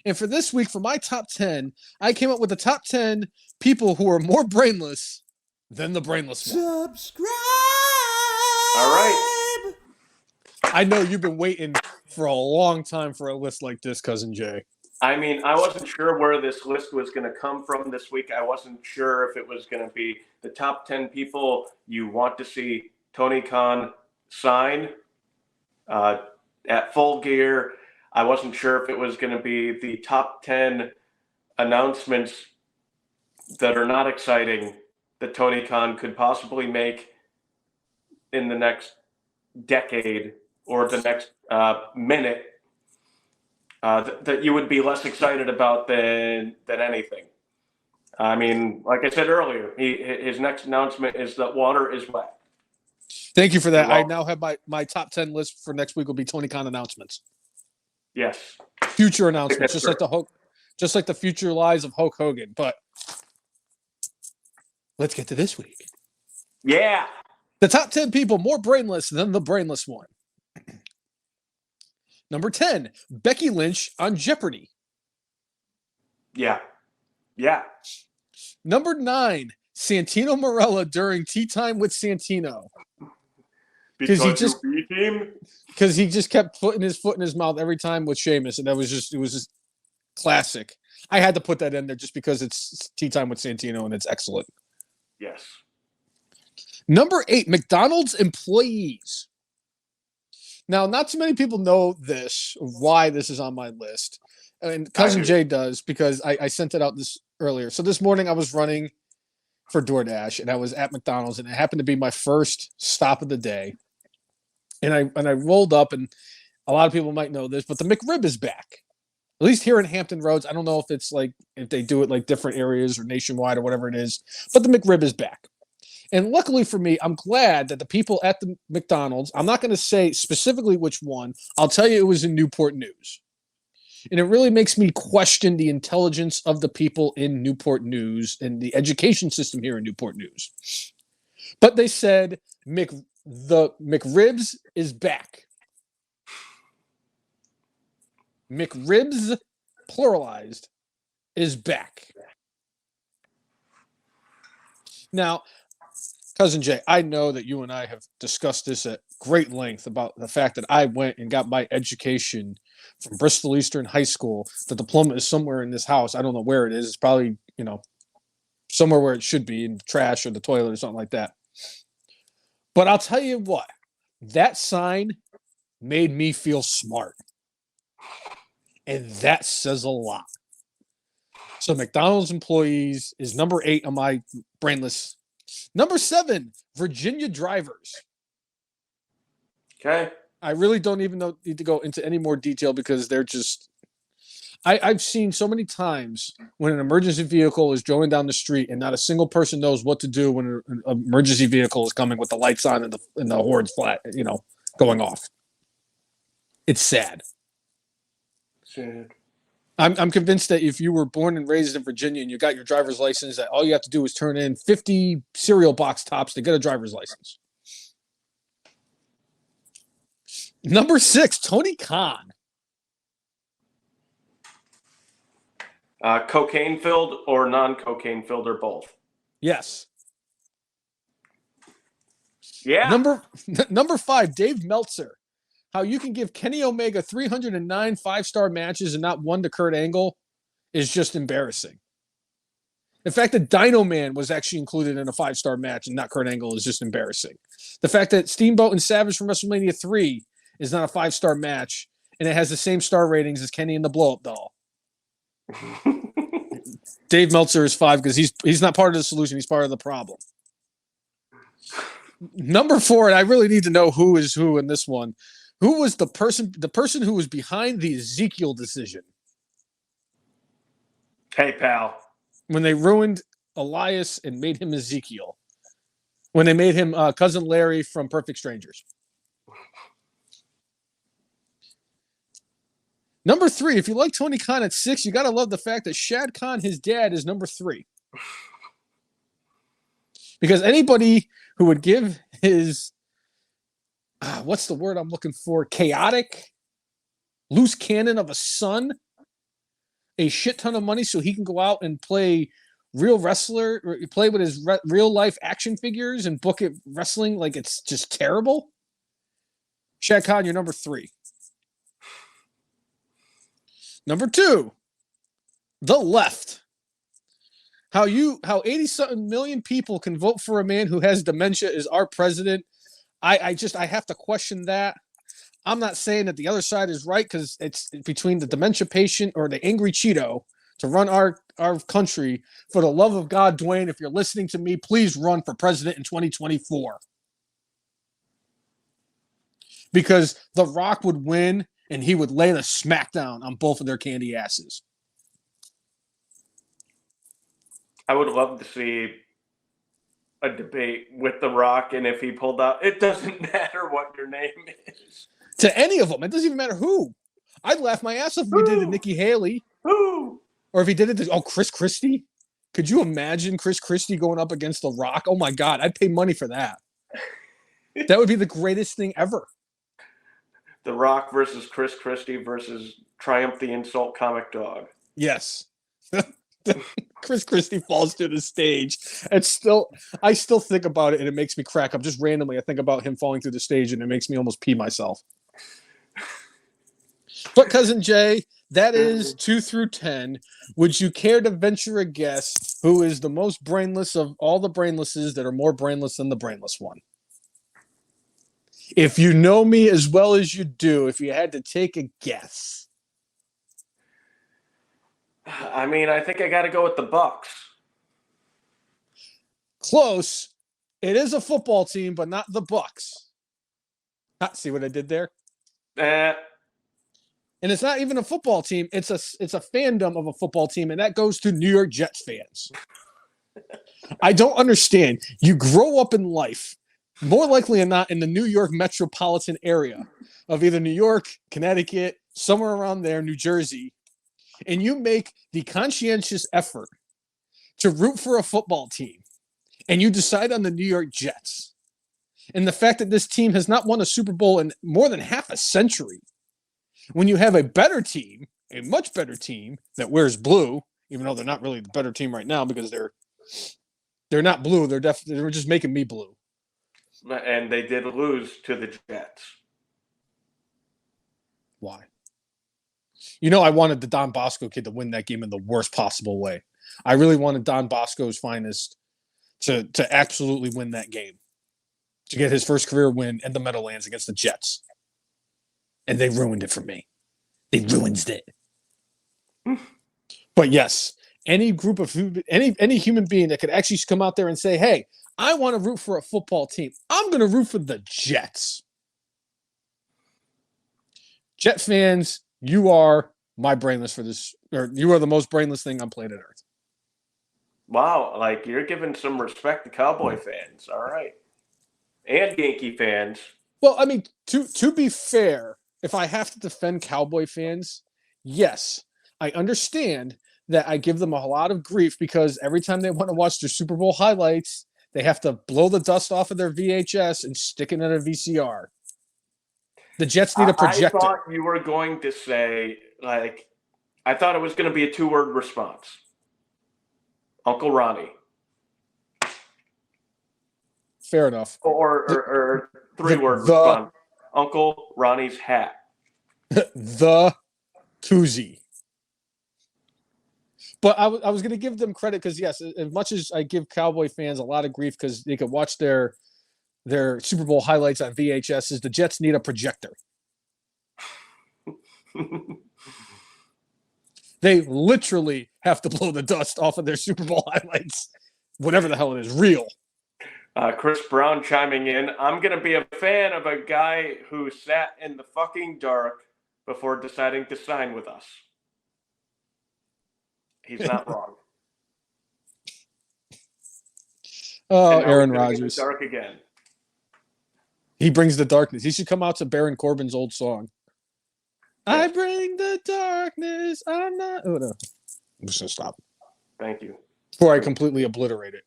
And for this week, for my top 10, I came up with the top 10 people who are more brainless than the brainless one. Subscribe. All right. I know you've been waiting for a long time for a list like this, Cousin Jay. I mean, I wasn't sure where this list was going to come from this week. I wasn't sure if it was going to be the top 10 people you want to see Tony Khan sign at Full Gear. I wasn't sure if it was going to be the top 10 announcements that are not exciting that Tony Khan could possibly make in the next decade or the next minute. That you would be less excited about than anything. I mean, like I said earlier, his next announcement is that water is wet. Thank you for that. I now have my top 10 list for next week will be Tony Khan announcements. Yes. Future announcements, just like the future lies of Hulk Hogan. But let's get to this week. Yeah. The top 10 people more brainless than the brainless one. Number 10, Becky Lynch on Jeopardy. Yeah. Yeah. Number 9, Santino Marella during Tea Time with Santino. Because you beat him? Because he just kept putting his foot in his mouth every time with Sheamus, and it was just classic. I had to put that in there just because it's Tea Time with Santino, and it's excellent. Yes. Number 8, McDonald's employees. Now, not too many people know this, why this is on my list. And Cousin Jay does, because I sent it out this earlier. So this morning I was running for DoorDash, and I was at McDonald's, and it happened to be my first stop of the day. And I rolled up, and a lot of people might know this, but the McRib is back. At least here in Hampton Roads. I don't know if it's like, if they do it like different areas or nationwide or whatever it is, but the McRib is back. And luckily for me, I'm glad that the people at the McDonald's, I'm not going to say specifically which one, I'll tell you it was in Newport News. And it really makes me question the intelligence of the people in Newport News and the education system here in Newport News. But they said the McRibs is back. McRibs, pluralized, is back. Now, Cousin Jay, I know that you and I have discussed this at great length about the fact that I went and got my education from Bristol Eastern High School. The diploma is somewhere in this house. I don't know where it is. It's probably, somewhere where it should be, in the trash or the toilet or something like that. But I'll tell you what, that sign made me feel smart. And that says a lot. So McDonald's employees is number 8 on my brainless. Number 7, Virginia drivers. Okay. I really don't even need to go into any more detail because they're just... I've seen so many times when an emergency vehicle is going down the street and not a single person knows what to do when an emergency vehicle is coming with the lights on and the horns flat, going off. It's sad. Sad. I'm convinced that if you were born and raised in Virginia and you got your driver's license, that all you have to do is turn in 50 cereal box tops to get a driver's license. Number 6, Tony Khan. Cocaine filled or non-cocaine filled or both? Yes. Yeah. Number 5, Dave Meltzer. How you can give Kenny Omega 309 5-star matches and not one to Kurt Angle is just embarrassing. The fact that Dino Man was actually included in a 5-star match and not Kurt Angle is just embarrassing. The fact that Steamboat and Savage from WrestleMania 3 is not a 5-star match and it has the same star ratings as Kenny and the Blow-Up Doll. Dave Meltzer is 5 because he's not part of the solution. He's part of the problem. Number 4, and I really need to know who is who in this one. Who was the person who was behind the Ezekiel decision? Hey, pal. When they ruined Elias and made him Ezekiel. When they made him Cousin Larry from Perfect Strangers. Number 3, if you like Tony Khan at 6, you got to love the fact that Shad Khan, his dad, is number 3. Because anybody who would give his... what's the word I'm looking for? Chaotic, loose cannon of a son a shit ton of money so he can go out and play real wrestler, or play with his real life action figures and book it wrestling like it's just terrible? Shad Khan, you're number 3. Number 2, the left. How 80-something million people can vote for a man who has dementia as our president. I have to question that. I'm not saying that the other side is right because it's between the dementia patient or the angry Cheeto to run our country. For the love of God, Dwayne, if you're listening to me, please run for president in 2024. Because The Rock would win and he would lay the smackdown on both of their candy asses. I would love to see a debate with The Rock, and if he pulled out, it doesn't matter what your name is. To any of them. It doesn't even matter who. I'd laugh my ass off if he did it to Nikki Haley. Who? Or if he did it to, Chris Christie. Could you imagine Chris Christie going up against The Rock? Oh my God, I'd pay money for that. That would be the greatest thing ever. The Rock versus Chris Christie versus Triumph the Insult Comic Dog. Yes. Chris Christie falls to the stage. I still think about it and it makes me crack up. Just randomly, I think about him falling through the stage and it makes me almost pee myself. But Cousin Jay, that is 2 through 10. Would you care to venture a guess who is the most brainless of all the brainlesses that are more brainless than the Brainless One? If you know me as well as you do, if you had to take a guess. I mean, I think I got to go with the Bucks. Close. It is a football team, but not the Bucks. See what I did there? And it's not even a football team. It's a fandom of a football team, and that goes to New York Jets fans. I don't understand. You grow up in life, more likely than not, in the New York metropolitan area of either New York, Connecticut, somewhere around there, New Jersey, and you make the conscientious effort to root for a football team, and you decide on the New York Jets. And the fact that this team has not won a Super Bowl in more than half a century, when you have a better team, a much better team that wears blue, even though they're not really the better team right now because they're not blue, they're just making me blue. And they did lose to the Jets. Why? You know, I wanted the Don Bosco kid to win that game in the worst possible way. I really wanted Don Bosco's finest to absolutely win that game, to get his first career win in the Meadowlands against the Jets. And they ruined it for me. They ruined it. But yes, any group of any human being that could actually come out there and say, hey, I want to root for a football team. I'm going to root for the Jets. Jet fans, you are my brainless for this, or you are the most brainless thing on planet Earth. Wow, like you're giving some respect to Cowboy fans. All right. And Yankee fans. Well, I mean, to be fair, if I have to defend Cowboy fans, yes, I understand that I give them a lot of grief because every time they want to watch their Super Bowl highlights, they have to blow the dust off of their VHS and stick it in a VCR. The Jets need a projector. I thought you were going to say, I thought it was going to be a 2-word response. Uncle Ronnie. Fair enough. Or 3-word response. Uncle Ronnie's hat. The koozie. But I was going to give them credit because, yes, as much as I give Cowboy fans a lot of grief because they could watch their Super Bowl highlights on VHS, the Jets need a projector. They literally have to blow the dust off of their Super Bowl highlights, whatever the hell it is, real. Chris Brown chiming in. I'm going to be a fan of a guy who sat in the fucking dark before deciding to sign with us. He's not wrong. Oh, Aaron Rodgers. Dark again. He brings the darkness. He should come out to Baron Corbin's old song. Yeah. I bring the darkness. I'm not. Oh, no. I'm just going to stop. Thank you. Before I completely obliterate it.